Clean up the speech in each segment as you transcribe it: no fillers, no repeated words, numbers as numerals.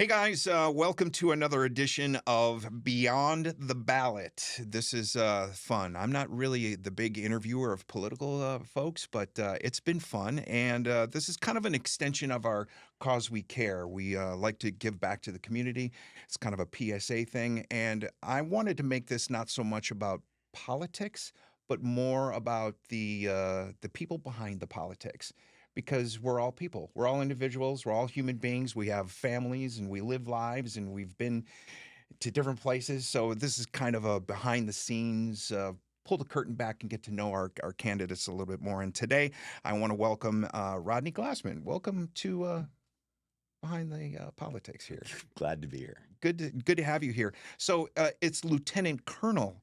Hey guys, welcome to another edition of Beyond the Ballot. This is fun. I'm not really the big interviewer of political folks, but it's been fun. And this is kind of an extension of our Cause We Care. We like to give back to the community. It's kind of a PSA thing. And I wanted to make this not so much about politics, but more about the people behind the politics, because we're all people. We're all individuals. We're all human beings. We have families and we live lives and we've been to different places. So this is kind of a behind the scenes, pull the curtain back and get to know our candidates a little bit more. And today I want to welcome Rodney Glassman. Welcome to Behind the Politics here. Glad to be here. Good to have you here. So it's Lieutenant Colonel.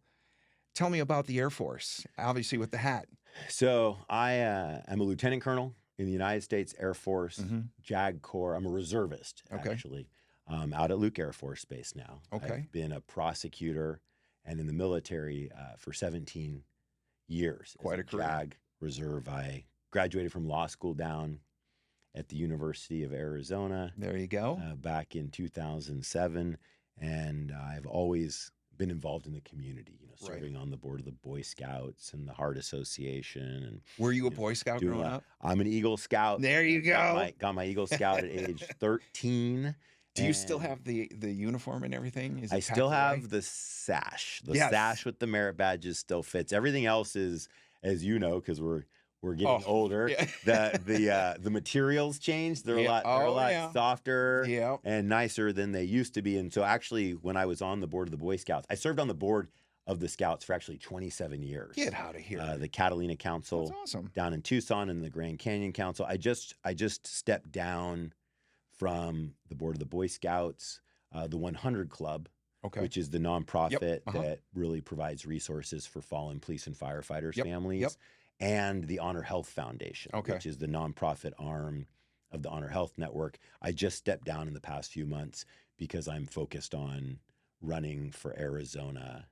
Tell me about the Air Force, obviously with the hat. So I am a lieutenant colonel in the United States Air Force, JAG Corps. I'm a reservist, actually, out at Luke Air Force Base now. Okay. I've been a prosecutor and in the military for 17 years. Quite a career. JAG reserve. I graduated from law school down at the University of Arizona. There you go. Back in 2007. And I've always been involved in the community, serving on the board of the Boy Scouts and the Heart Association. And were you a Boy Scout growing up? I'm an Eagle Scout. There you go. Got my Eagle Scout at age 13. Do you still have the uniform and everything? I still have the sash. The sash with the merit badges still fits. Everything else is, as you know, because we're getting older. Yeah. The materials changed. They're a lot softer and nicer than they used to be. And so actually, when I was on the board of the Boy Scouts, I served on the board of the Scouts for actually 27 years. Get out of here. The Catalina Council. That's awesome. Down in Tucson and the Grand Canyon Council. I just stepped down from the board of the Boy Scouts, the 100 Club. Okay. Which is the nonprofit that really provides resources for fallen police and firefighters' families. And the Honor Health Foundation, which is the nonprofit arm of the Honor Health Network. I just stepped down in the past few months because I'm focused on running for Arizona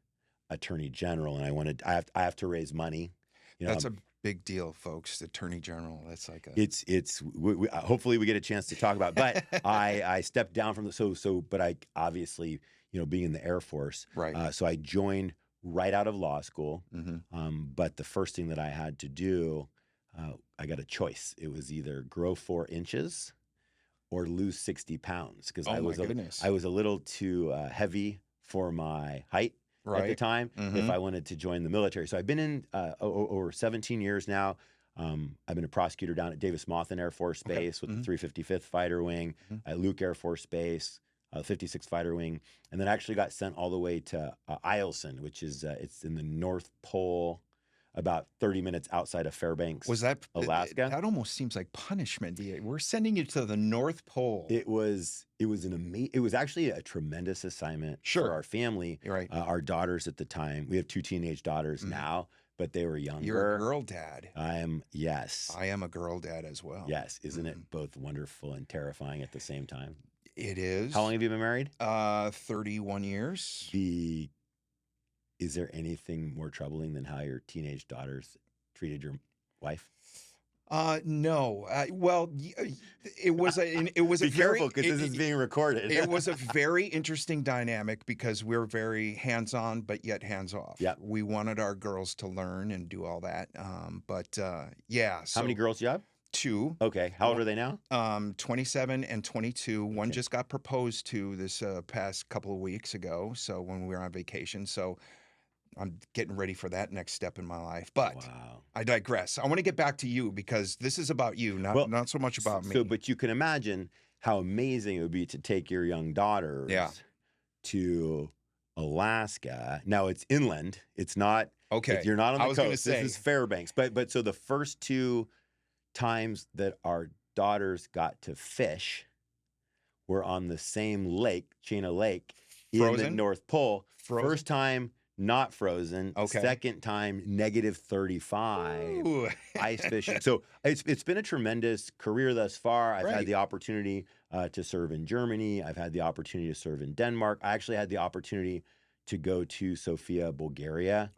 Attorney General, and I have to raise money. That's a big deal, folks. The Attorney General. That's like hopefully we get a chance to talk about it. But I stepped down from but I obviously being in the Air Force, right? So I joined right out of law school. But the first thing that I had to do, I got a choice. It was either grow 4 inches or lose 60 pounds because I was a little too heavy for my height at the time if I wanted to join the military. So I've been in over 17 years now. I've been a prosecutor down at Davis-Monthan Air Force Base with the 355th Fighter Wing, at Luke Air Force Base, 56th Fighter Wing, and then actually got sent all the way to Eielson, which is it's in the North Pole, about 30 minutes outside of Fairbanks, Alaska. That almost seems like punishment. We're sending you to the North Pole. It was actually a tremendous assignment for our family. Right. Our daughters at the time, we have 2 teenage daughters now, but they were younger. You're a girl dad. Yes. I am a girl dad as well. Yes. Isn't it both wonderful and terrifying at the same time? It is. How long have you been married? 31 years. Is there anything more troubling than how your teenage daughters treated your wife? No. Well, it was Be careful because this is being recorded. It was a very interesting dynamic because we're very hands-on, but yet hands-off. Yeah. We wanted our girls to learn and do all that. So, how many girls do you have? 2. Okay. How old are they now? 27 and 22. One just got proposed to this past couple of weeks ago. So when we were on vacation. So I'm getting ready for that next step in my life. But I digress. I want to get back to you because this is about you, not so much about me. But you can imagine how amazing it would be to take your young daughters to Alaska. Now it's inland. It's not. Okay. You're not on the coast. This is Fairbanks. But so the first 2 times that our daughters got to fish were on the same lake, Chena Lake, in the North Pole. First time, not frozen. Okay. Second time, -35 ice fishing. So it's been a tremendous career thus far. I've had the opportunity to serve in Germany. I've had the opportunity to serve in Denmark. I actually had the opportunity to go to Sofia, Bulgaria,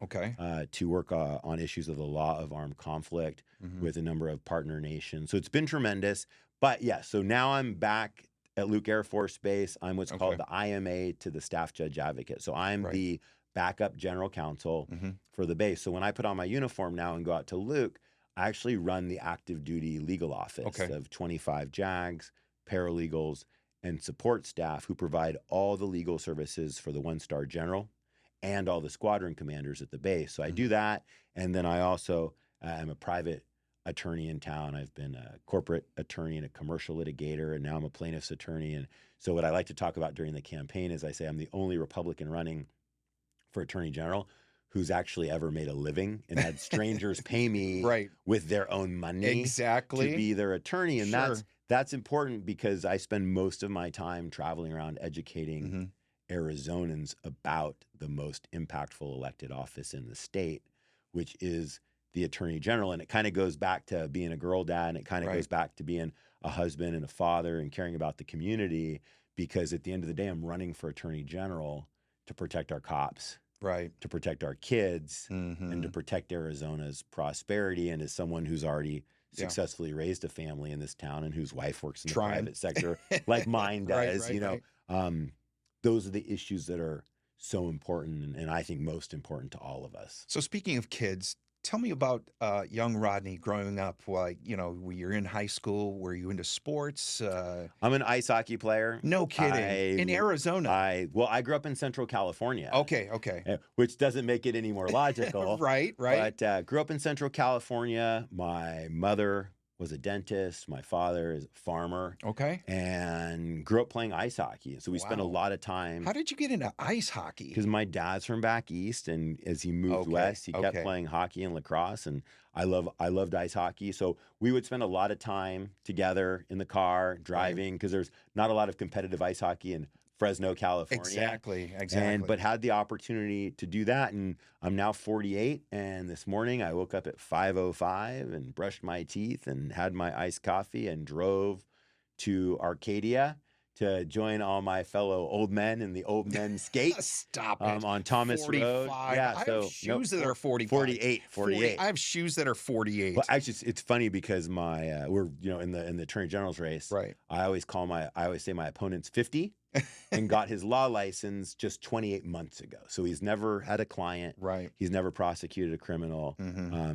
to work on issues of the law of armed conflict with a number of partner nations. So it's been tremendous. But yeah, so now I'm back at Luke Air Force Base. I'm what's called Okay. the IMA to the Staff Judge Advocate. So I'm Right. the backup general counsel Mm-hmm. for the base. So when I put on my uniform now and go out to Luke, I actually run the active duty legal office Okay. of 25 JAGs, paralegals, and support staff who provide all the legal services for the one-star general and all the squadron commanders at the base. So I do that. And then I also am a private attorney in town. I've been a corporate attorney and a commercial litigator, and now I'm a plaintiff's attorney. And so what I like to talk about during the campaign is I say I'm the only Republican running for attorney general who's actually ever made a living and had strangers pay me Right. with their own money Exactly. to be their attorney. And Sure. that's important because I spend most of my time traveling around educating Arizonans about the most impactful elected office in the state, which is the attorney general. And it kind of goes back to being a girl dad, and it kind of Right. goes back to being a husband and a father and caring about the community, because at the end of the day, I'm running for attorney general to protect our cops, Right. to protect our kids, Mm-hmm. and to protect Arizona's prosperity. And as someone who's already successfully raised a family in this town and whose wife works in the private sector like mine does, those are the issues that are so important, and I think most important to all of us. So speaking of kids, tell me about young Rodney growing up. Like, were you in high school? Were you into sports? I'm an ice hockey player. No kidding. In Arizona. I grew up in Central California. Okay. Which doesn't make it any more logical. Right. But grew up in Central California. My mother was a dentist. My father is a farmer. Okay. And grew up playing ice hockey. So we spent a lot of time. How did you get into ice hockey? Because my dad's from back east, and as he moved west, he kept playing hockey and lacrosse, and I loved ice hockey. So we would spend a lot of time together in the car driving, because there's not a lot of competitive ice hockey in Fresno, California. Exactly. But had the opportunity to do that, and I'm now 48. And this morning I woke up at 5:05 and brushed my teeth and had my iced coffee and drove to Arcadia to join all my fellow old men in the old men skate. Stop it. On Thomas 45. Road. Yeah, I have shoes that are 45. 48. 40, I have shoes that are 48. Well, actually, it's funny because my we're in the attorney general's race. Right. I always say my opponent's 50 and got his law license just 28 months ago. So he's never had a client. Right. He's never prosecuted a criminal.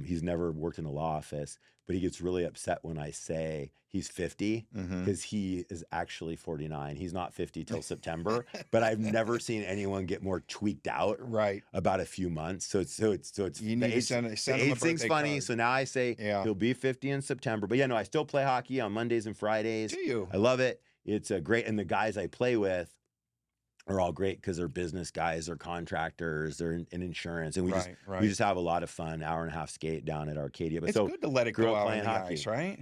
He's never worked in a law office. But he gets really upset when I say he's 50, because he is actually 49. He's not 50 till September. But I've never seen anyone get more tweaked out about a few months. So it's you need to send the him age a thing's birthday funny. card. So now I say he'll be 50 in September. But I still play hockey on Mondays and Fridays. Do you? I love it. It's great. And the guys I play with are all great because they're business guys, they're contractors, they're in insurance, and we just have a lot of fun. Hour and a half skate down at Arcadia. But it's good to let it go out on the hockey. ice, right?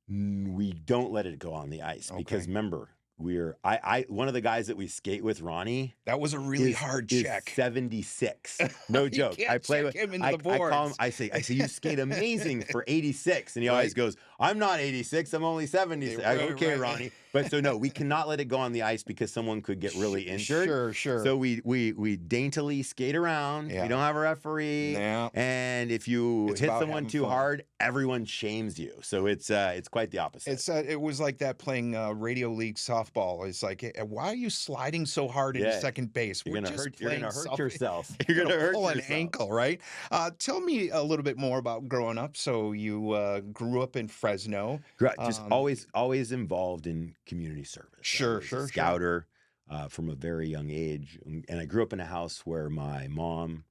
We don't let it go on the ice because remember, one of the guys that we skate with, Ronnie. That was a really hard check. 76. No joke. I play with him into the boards. I call him. I say you skate amazing for 86, and he always goes, "I'm not 86. I'm only 76." I go, okay, Ronnie. But so no, we cannot let it go on the ice because someone could get really injured. Sure. So we daintily skate around. We don't have a referee. Yeah. And if you hit someone too hard, everyone shames you. So it's quite the opposite. It was like that playing Radio League softball. It's like, why are you sliding so hard into second base? You're gonna hurt yourself. You're gonna pull an ankle, right? Tell me a little bit more about growing up. So you grew up in Fresno. Just always involved in community service. Sure. Scouter from a very young age, and I grew up in a house where my mom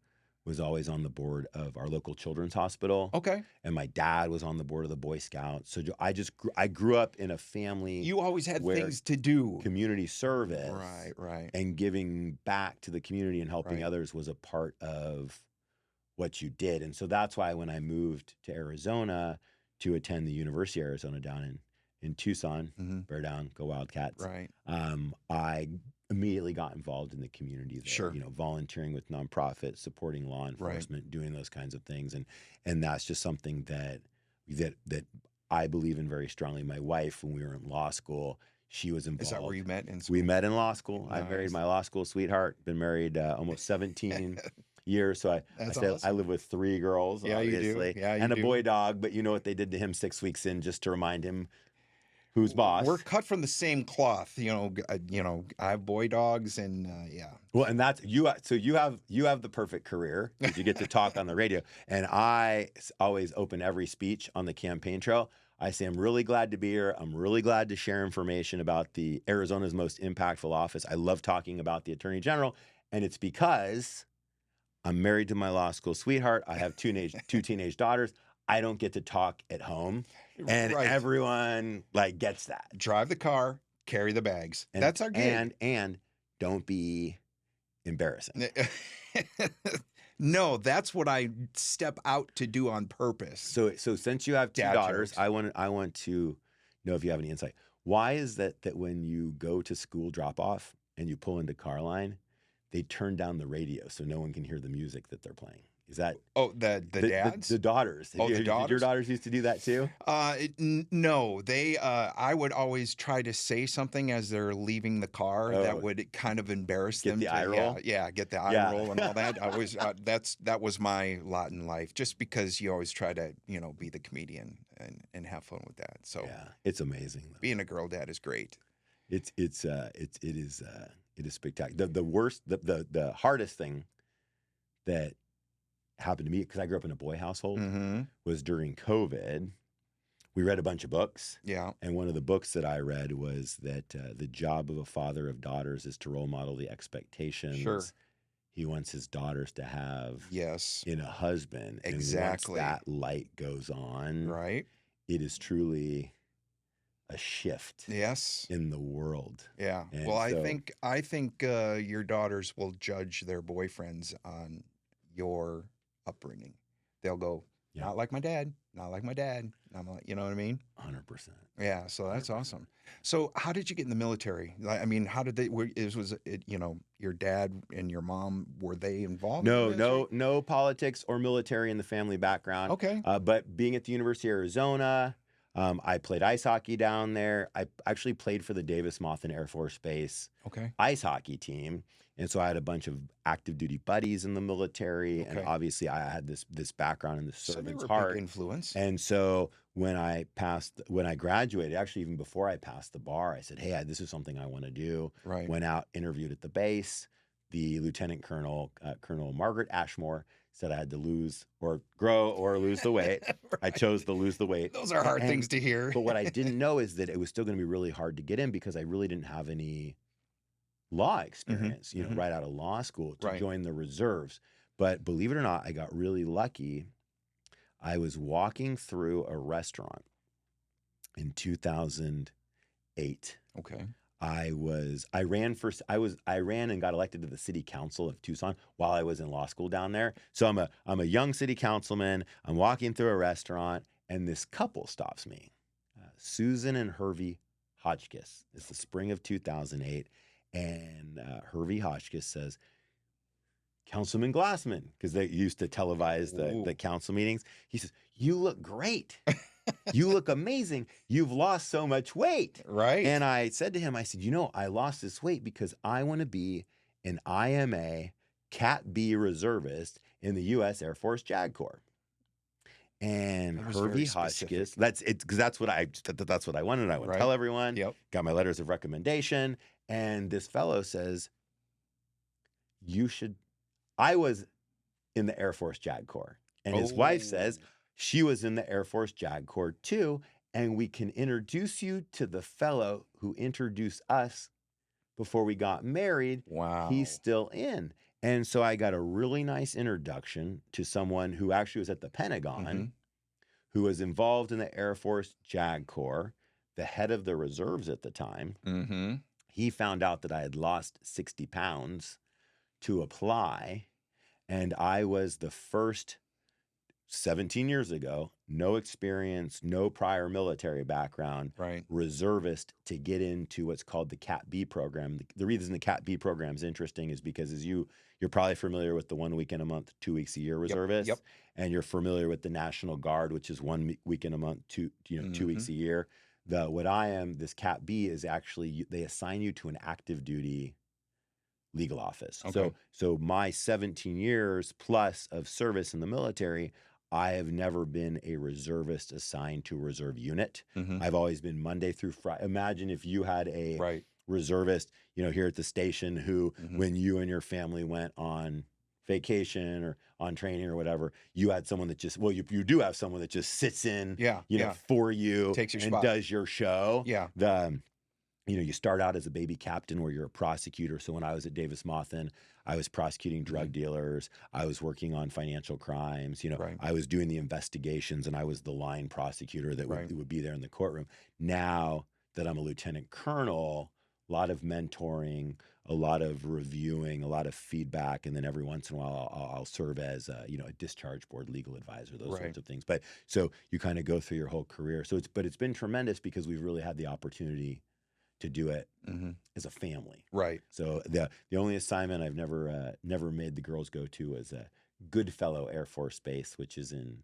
was always on the board of our local children's hospital. Okay. And my dad was on the board of the Boy Scouts. So I grew up in a family. You always had things to do. Community service. Right. And giving back to the community and helping others was a part of what you did. And so that's why when I moved to Arizona to attend the University of Arizona down in Tucson, bear down, go Wildcats. Right. I immediately got involved in the community there, Sure. Volunteering with nonprofits, supporting law enforcement, doing those kinds of things. And that's just something that I believe in very strongly. My wife, when we were in law school, she was involved. Is that where you met in school? We met in law school. Nice. I married my law school sweetheart, been married almost 17 years. So I live with 3 girls, yeah, obviously, you do. Yeah, you and a do. boy dog. But you know what they did to him 6 weeks in, just to remind him, who's We're boss. cut from the same cloth, I have boy dogs, and yeah. Well, and that's you. So you have the perfect career because you get to talk on the radio. And I always open every speech on the campaign trail. I say, I'm really glad to be here. I'm really glad to share information about the Arizona's most impactful office. I love talking about the Attorney General, and it's because I'm married to my law school sweetheart. I have two teenage daughters. I don't get to talk at home, and Right. everyone like gets that. Drive the car, carry the bags. And, That's our gig. and don't be embarrassing. No, that's what I step out to do on purpose. So since you have two Dad daughters, jokes. I want to know if you have any insight. Why is that when you go to school drop off and you pull into Carline, they turn down the radio so no one can hear the music that they're playing? Is that the dads? the daughters? The Did your daughters? daughters used to do that too? No, they. I would always try to say something as they're leaving the car that would kind of embarrass Get them. the eye roll? Yeah, get the eye roll and all that. I always that was my lot in life. Just because you always try to be the comedian and have fun with that. So Yeah, it's amazing though. being a girl dad is great. It is spectacular. The hardest thing that happened to me, because I grew up in a boy household, was during COVID. We read a bunch of books. Yeah. And one of the books that I read was that the job of a father of daughters is to role model the expectations Sure. he wants his daughters to have Yes. in a husband. Exactly. And once that light goes on, Right. it is truly a shift Yes. in the world. Yeah. And Well, so- I think your daughters will judge their boyfriends on your upbringing. They'll go, Yeah. not like my dad, not like my dad. I'm like, you know what I mean? 100%. Yeah. So that's awesome. So how did you get in the military? I mean, how did they? Was it your dad and your mom, were they involved? in the military? No politics or military in the family background. Okay. But being at the University of Arizona, I played ice hockey down there. I actually played for the Davis-Monthan Air Force Base Okay. ice hockey team. And so I had a bunch of active duty buddies in the military. And Okay. obviously I had this background in the So they servant's were a heart. big influence. And so when I graduated, actually even before I passed the bar, I said, hey, this is something I want to do. Right. Went out, interviewed at the base. The Lieutenant Colonel, Colonel Margaret Ashmore, said I had to lose or grow or lose the weight. I chose to lose the weight. Those are hard And- things to hear. But what I didn't know is that it was still going to be really hard to get in because I really didn't have any law experience, right out of law school to Right. join the reserves. But believe it or not, I got really lucky. I was walking through a restaurant in 2008. Okay. I ran and got elected to the city council of Tucson while I was in law school down there. So I'm a young city councilman. I'm walking through a restaurant and this couple stops me. Susan and Hervey Hotchkiss. It's the spring of 2008. And Hervey Hotchkiss says, Councilman Glassman, because they used to televise the council meetings. He says, you look great. You look amazing. You've lost so much weight. Right. And I said to him, I said, I lost this weight because I want to be an IMA Cat B reservist in the U.S. Air Force JAG Corps. And That was Hervey very specific. Hotchkiss, that's what I wanted. I would Right. tell everyone. Yep. Got my letters of recommendation. And this fellow says, I was in the Air Force JAG Corps. And his wife says, she was in the Air Force JAG Corps too. And we can introduce you to the fellow who introduced us before we got married. Wow. He's still in. And so I got a really nice introduction to someone who actually was at the Pentagon, who was involved in the Air Force JAG Corps, the head of the reserves at the time. Mm-hmm. He found out that I had lost 60 pounds to apply. And I was the first 17 years ago, no experience, no prior military background, Right. reservist to get into what's called the Cat B program. The reason the Cat B program is interesting is because you're probably familiar with the 1 weekend a month, 2 weeks a year reservist. Yep. And you're familiar with the National Guard, which is 1 weekend a month, 2 weeks a year. This Cat B is actually, they assign you to an active duty legal office. Okay. So my 17 years plus of service in the military, I have never been a reservist assigned to a reserve unit. Hmm. I've always been Monday through Friday. Imagine if you had a Right. reservist, here at the station who, Hmm. when you and your family went on vacation or on training or whatever, you had someone that just, well, you do have someone that just sits in, Yeah. Yeah. for you Takes your and spot. does your show. Yeah. You start out as a baby captain where you're a prosecutor. So when I was at Davis Mothin, I was prosecuting drug dealers. I was working on financial crimes. Right. I was doing the investigations, and I was the line prosecutor that Right. would be there in the courtroom. Now that I'm a lieutenant colonel, a lot of mentoring, a lot of reviewing, a lot of feedback, and then every once in a while I'll serve as a discharge board legal advisor, those Right. sorts of things. But so you kind of go through your whole career. So it's been tremendous because we've really had the opportunity to do it Hmm. as a family. Right. So the only assignment I've never made the girls go to was Goodfellow Air Force Base, which is in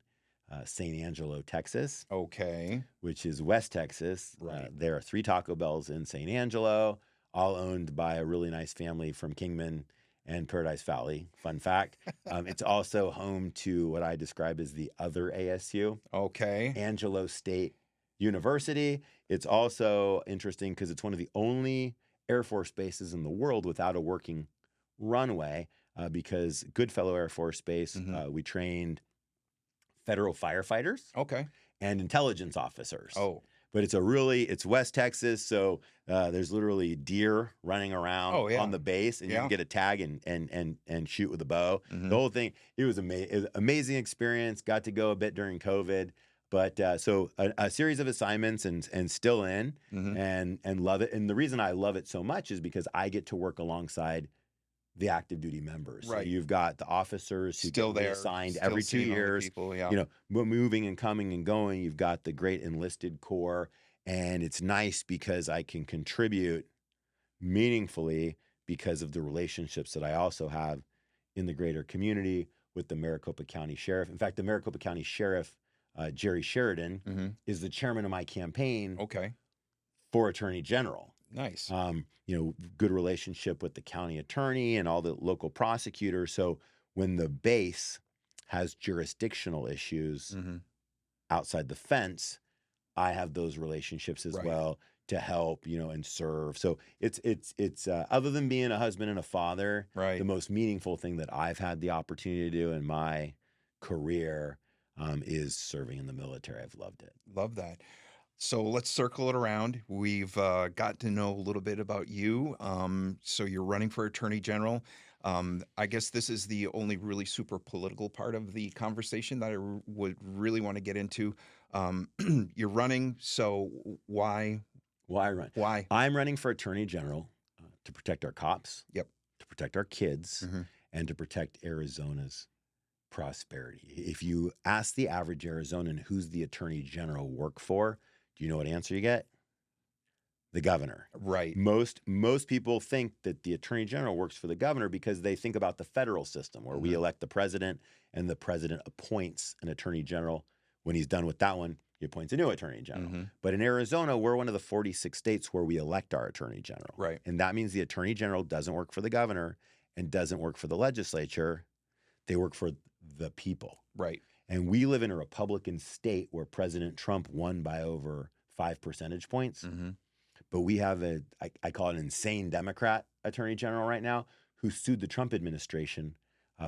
San Angelo, Texas, Okay. which is West Texas. Right. There are 3 Taco Bells in San Angelo, all owned by a really nice family from Kingman and Paradise Valley. Fun fact. It's also home to what I describe as the other ASU, Okay. Angelo State University. It's also interesting because it's one of the only Air Force bases in the world without a working runway, because Goodfellow Air Force Base, Hmm. we trained federal firefighters Okay. and intelligence officers. Oh. But it's West Texas, so there's literally deer running around Oh, yeah. on the base, and you Yeah. can get a tag and shoot with a bow. Hmm. The whole thing, it was amazing experience. Got to go a bit during COVID, but so a series of assignments and still in Hmm. and love it. And the reason I love it so much is because I get to work alongside the active duty members. Right. So you've got the officers who Still get there. reassigned Still every 2 seeing all the years. people. Yeah. Moving and coming and going. You've got the great enlisted corps, and it's nice because I can contribute meaningfully because of the relationships that I also have in the greater community with the Maricopa County Sheriff. In fact, the Maricopa County Sheriff, Jerry Sheridan, Hmm. is the chairman of my campaign Okay. for Attorney General. Nice. Good relationship with the county attorney and all the local prosecutors. So when the base has jurisdictional issues Hmm. outside the fence, I have those relationships as Right. well to help, and serve. So it's other than being a husband and a father, Right. the most meaningful thing that I've had the opportunity to do in my career is serving in the military. I've loved it. Love that. So let's circle it around. We've got to know a little bit about you. So you're running for Attorney General. I guess this is the only really super political part of the conversation that I would really want to get into. You're running, so why? Why run? Why? I'm running for Attorney General to protect our cops, Yep. to protect our kids, Hmm. and to protect Arizona's prosperity. If you ask the average Arizonan who's the Attorney General work for, do you know what answer you get? The governor. Right. Most people think that the Attorney General works for the governor because they think about the federal system where we Mhm. elect the president and the president appoints an Attorney General. When he's done with that one, he appoints a new Attorney General. Mhm. But in Arizona, we're one of the 46 states where we elect our Attorney General. Right. And that means the Attorney General doesn't work for the governor and doesn't work for the legislature. They work for the people. Right. And we live in a Republican state where President Trump won by over 5 percentage points. Hmm. But we have I call it an insane Democrat Attorney General right now who sued the Trump administration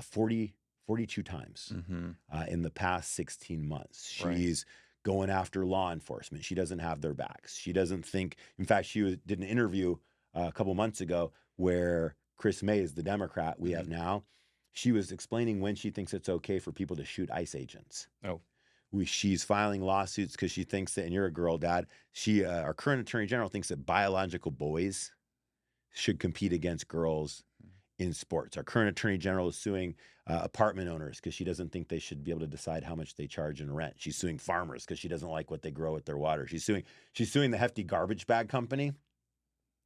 42 times Hmm. in the past 16 months. Right. She's going after law enforcement. She doesn't have their backs. She doesn't think, in fact, did an interview a couple months ago where Chris May is the Democrat we have now. She was explaining when she thinks it's okay for people to shoot ICE agents. Oh. She's filing lawsuits because she thinks that, and you're a girl, Dad, our current Attorney General thinks that biological boys should compete against girls in sports. Our current Attorney General is suing apartment owners because she doesn't think they should be able to decide how much they charge in rent. She's suing farmers because she doesn't like what they grow with their water. She's suing the hefty garbage bag company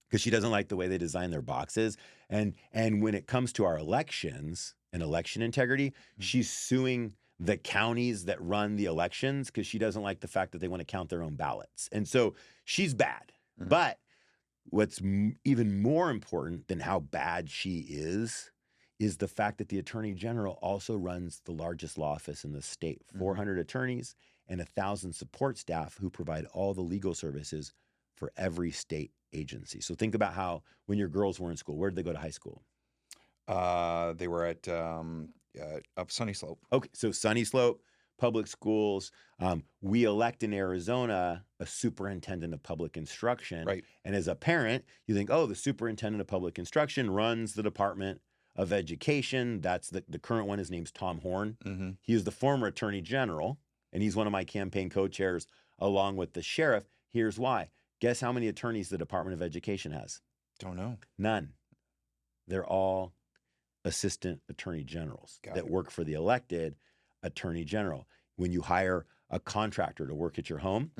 because she doesn't like the way they design their boxes. And when it comes to our elections and election integrity, she's suing the counties that run the elections because she doesn't like the fact that they want to count their own ballots. And so she's bad. Mhm. But what's even more important than how bad she is is the fact that the attorney general also runs the largest law office in the state, 400 attorneys and 1,000 support staff who provide all the legal services for every state agency. So think about how when your girls were in school, where did they go to high school? They were at up Sunny Slope. Okay, so Sunny Slope, public schools. We elect in Arizona a superintendent of public instruction. Right. And as a parent, you think, oh, the superintendent of public instruction runs the Department of Education. That's the current one. His name's Tom Horn. Mm-hmm. He is the former attorney general, and he's one of my campaign co-chairs along with the sheriff. Here's why. Guess how many attorneys the Department of Education has? Don't know. None. They're all assistant attorney generals that work for the elected attorney general. When you hire a contractor to work at your home,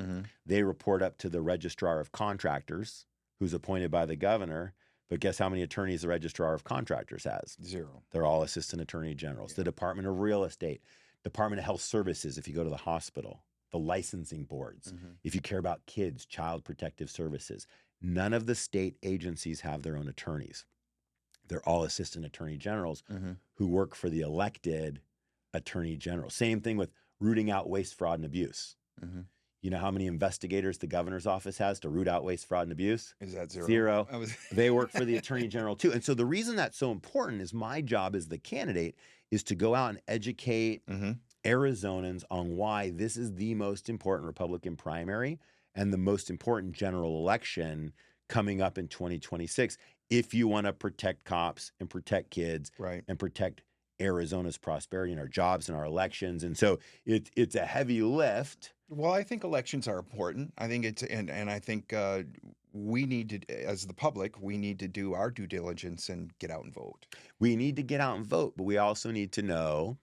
they report up to the registrar of contractors, who's appointed by the governor. But guess how many attorneys the registrar of contractors has? 0. They're all assistant attorney generals. Yeah. The Department of Real Estate, Department of Health Services, if you go to the hospital, the licensing boards, if you care about kids, child protective services. None of the state agencies have their own attorneys. They're all assistant attorney generals who work for the elected attorney general. Same thing with rooting out waste, fraud, and abuse. You know how many investigators the governor's office has to root out waste, fraud, and abuse? Is that 0? 0. They work for the attorney general too. And so the reason that's so important is my job as the candidate is to go out and educate Arizonans on why this is the most important Republican primary and the most important general election coming up in 2026. If you want to protect cops and protect kids and protect Arizona's prosperity and our jobs and our elections. And so it's a heavy lift. Well, I think elections are important. I think it's, and I think we need to, as the public, we need to do our due diligence and get out and vote. We need to get out and vote, but we also need to know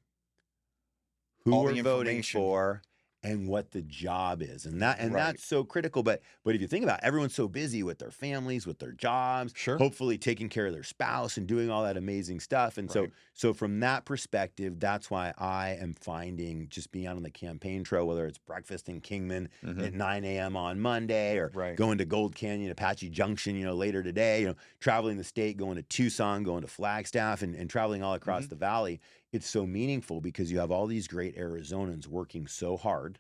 who we're voting for and what the job is. And that's so critical. But if you think about it, everyone's so busy with their families, with their jobs, hopefully taking care of their spouse and doing all that amazing stuff. And so from that perspective, that's why I am finding just being out on the campaign trail, whether it's breakfast in Kingman at 9 a.m. on Monday or going to Gold Canyon, Apache Junction, later today, traveling the state, going to Tucson, going to Flagstaff and traveling all across the valley. It's so meaningful because you have all these great Arizonans working so hard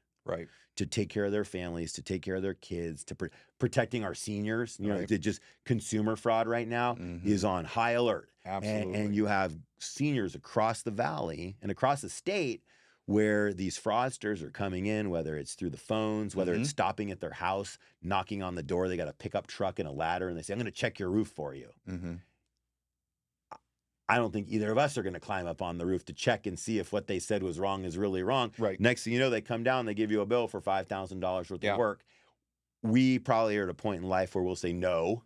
to take care of their families, to take care of their kids, to protecting our seniors. Just consumer fraud right now is on high alert. Absolutely. And you have seniors across the valley and across the state where these fraudsters are coming in, whether it's through the phones, whether it's stopping at their house, knocking on the door. They got a pickup truck and a ladder, and they say, I'm going to check your roof for you. I don't think either of us are going to climb up on the roof to check and see if what they said was wrong is really wrong. Next thing you know, they come down, they give you a bill for $5,000 worth of work. We probably are at a point in life where we'll say no.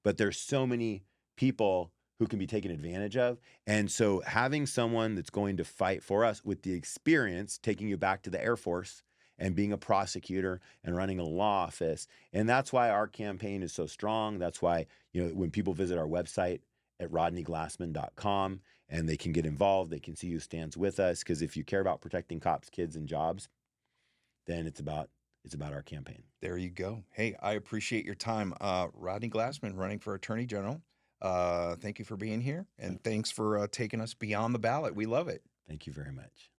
But there's so many people who can be taken advantage of. And so having someone that's going to fight for us with the experience, taking you back to the Air Force and being a prosecutor and running a law office. And that's why our campaign is so strong. That's why, when people visit our website, at rodneyglassman.com, and they can get involved. They can see who stands with us. Because if you care about protecting cops, kids, and jobs, then it's about our campaign. There you go. Hey, I appreciate your time. Rodney Glassman, running for Attorney General. Thank you for being here, and thanks for taking us beyond the ballot. We love it. Thank you very much.